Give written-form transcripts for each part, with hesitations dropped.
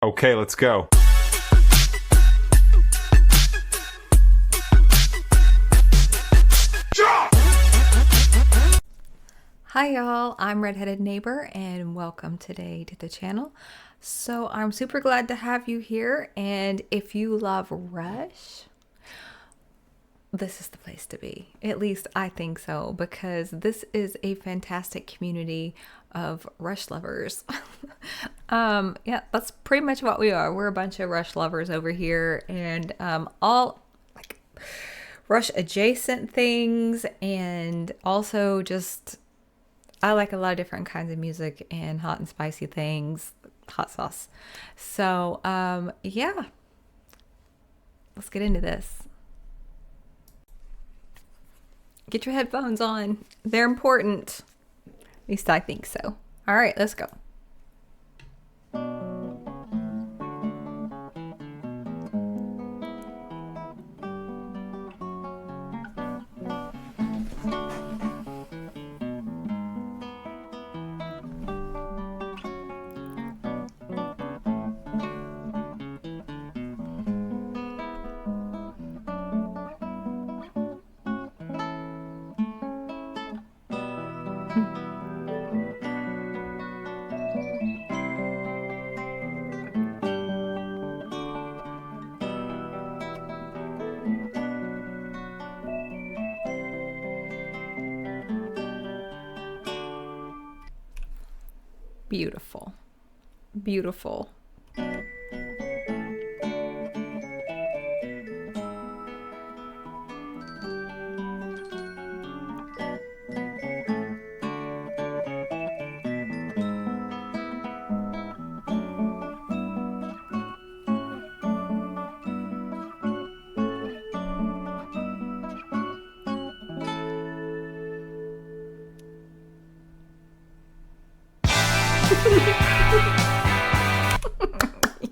Okay, let's go. Hi y'all, I'm Redheaded Neighbor and welcome today to the channel. So I'm super glad to have you here, and if you love Rush, this is the place to be. At least I think so, because this is a fantastic community of Rush lovers. Yeah, that's pretty much what we are. We're a bunch of Rush lovers over here, and all like Rush adjacent things, and also just I like a lot of different kinds of music and hot and spicy things, hot sauce. So, yeah, let's get into this. Get your headphones on. They're important. At least I think so. All right, let's go. Beautiful. Beautiful.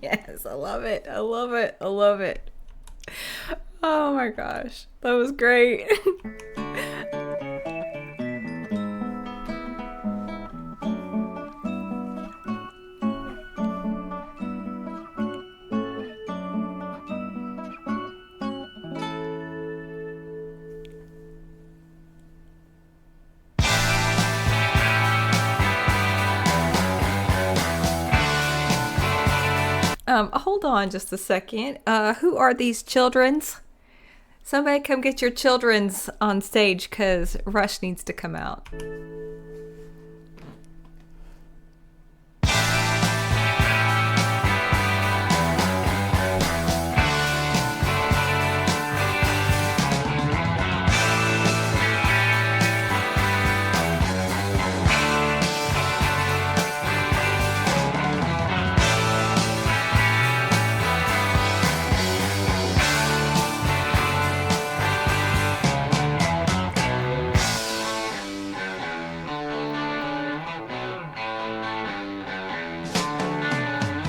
Yes, I love it. I love it. I love it. Oh my gosh, that was great. Hold on just a second. Who are these childrens? Somebody come get your childrens on stage, because Rush needs to come out.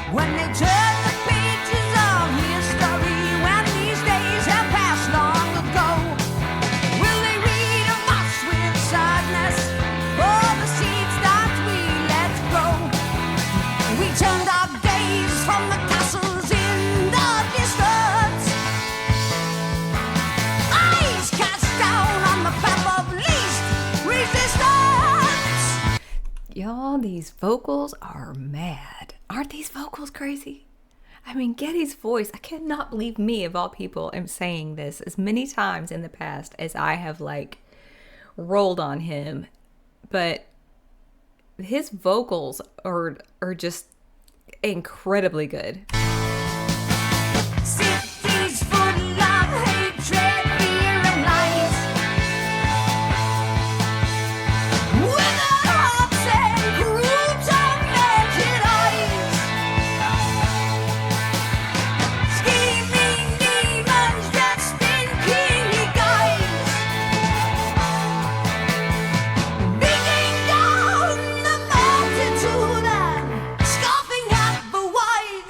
When they turn the pages of history, when these days have passed long ago, will they read of us with sadness for the seeds that we let grow? We turned our gaze from the castles in the distance, eyes cast down on the path of least resistance. Y'all, these vocals are mad. Aren't these vocals crazy? I mean, Getty's voice, I cannot believe me, of all people, am saying this as many times in the past as I have, like, rolled on him. But his vocals are just incredibly good. Cities full of hatred, fear, and lies, with their hearts and groups of melted eyes, scheming demons dressed in kingly guise, beating down the multitude and scoffing at the wise.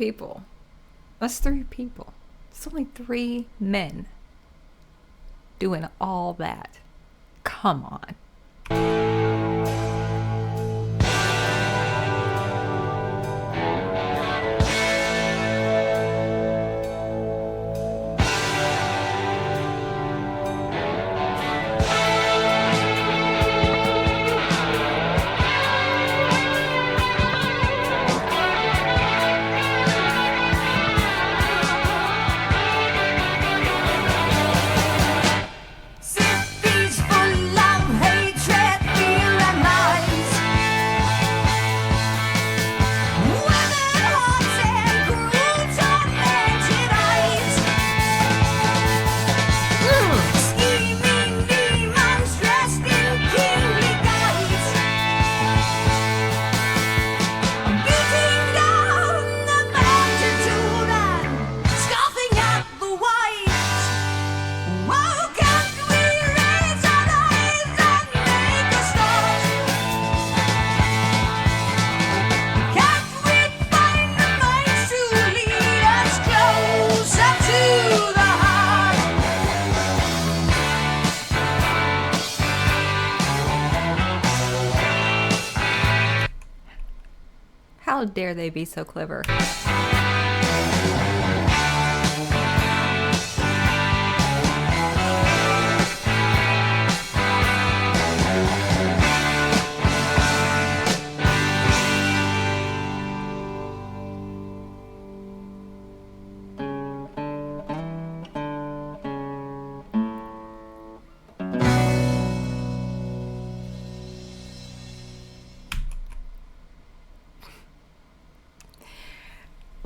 people. That's 3 people. It's only 3 men doing all that. Come on. Cities full of hatred, fear and lies. Women hearts and cruel tormented eyes. Scheming demons dressed in kingly guise. Beating down the multitude and scoffing at the wise. Why can't we raise our eyes and make a start? Can't we find the minds to lead us closer to the heart? How dare they be so clever?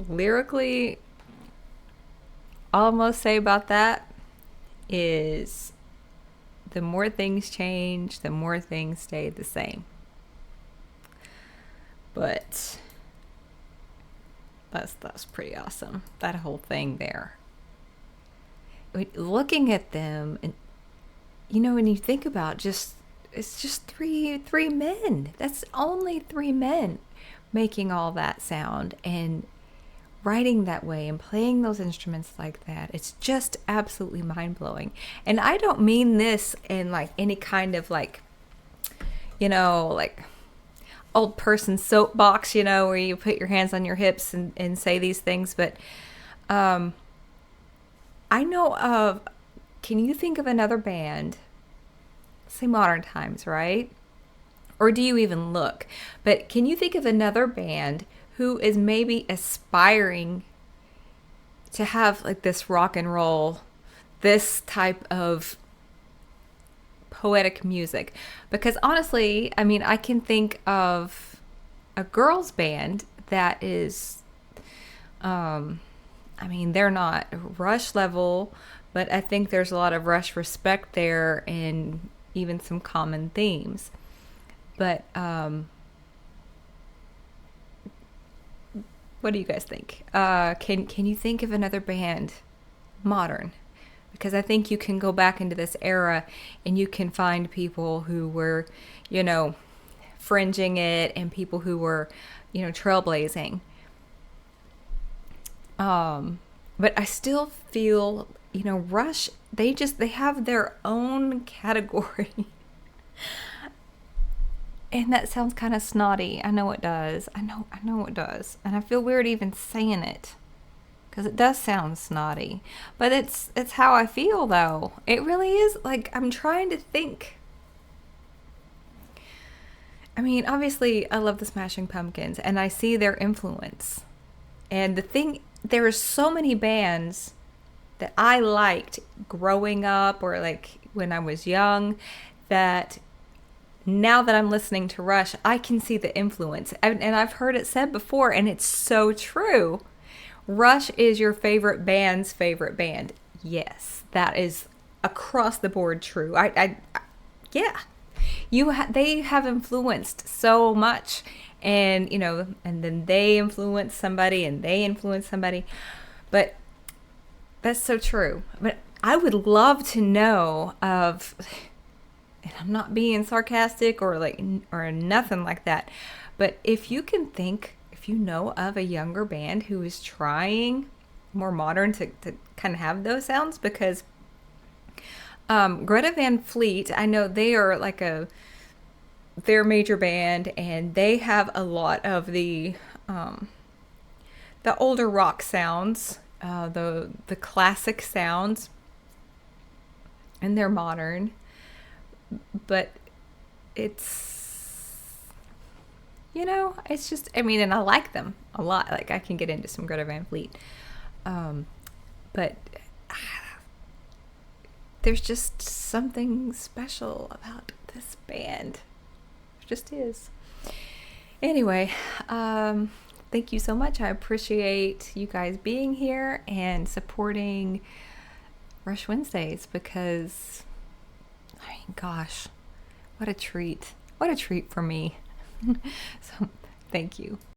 Lyrically, all I'm gonna say about that is the more things change, the more things stay the same. But that's pretty awesome. That whole thing there. I mean, looking at them, and when you think about it's just three men. That's only 3 men making all that sound and writing that way and playing those instruments like that. It's just absolutely mind-blowing. And I don't mean this in like any kind of like old person soapbox, where you put your hands on your hips and say these things, but I know of, can you think of another band, say modern times, right? Or do you even look? But can you think of another band who is maybe aspiring to have like this rock and roll, this type of poetic music? Because honestly, I mean, I can think of a girls band that is, they're not Rush level, but I think there's a lot of Rush respect there and even some common themes. But what do you guys think? Can you think of another band, modern? Because I think you can go back into this era and you can find people who were, fringing it, and people who were, trailblazing. But I still feel, Rush, they have their own category. And that sounds kind of snotty. I know it does. I know it does. And I feel weird even saying it, because it does sound snotty. But it's how I feel, though. It really is. Like, I'm trying to think. I mean, obviously, I love the Smashing Pumpkins, and I see their influence. And there are so many bands that I liked growing up, or like when I was young, that now that I'm listening to Rush, I can see the influence. And I've heard it said before, and it's so true. Rush is your favorite band's favorite band. Yes, that is across the board true. Yeah. They have influenced so much, and and then they influence somebody, and they influence somebody. But that's so true. But I would love to know of, and I'm not being sarcastic or nothing like that, but if you if you know of a younger band who is trying more modern to kind of have those sounds, because Greta Van Fleet, I know they are like they're a major band, and they have a lot of the older rock sounds, the classic sounds, and they're modern, but it's, it's just, I mean, and I like them a lot. Like, I can get into some Greta Van Fleet, but there's just something special about this band. It just is. Anyway, thank you so much. I appreciate you guys being here and supporting Rush Wednesdays, because, I mean, gosh, what a treat. What a treat for me. So, thank you.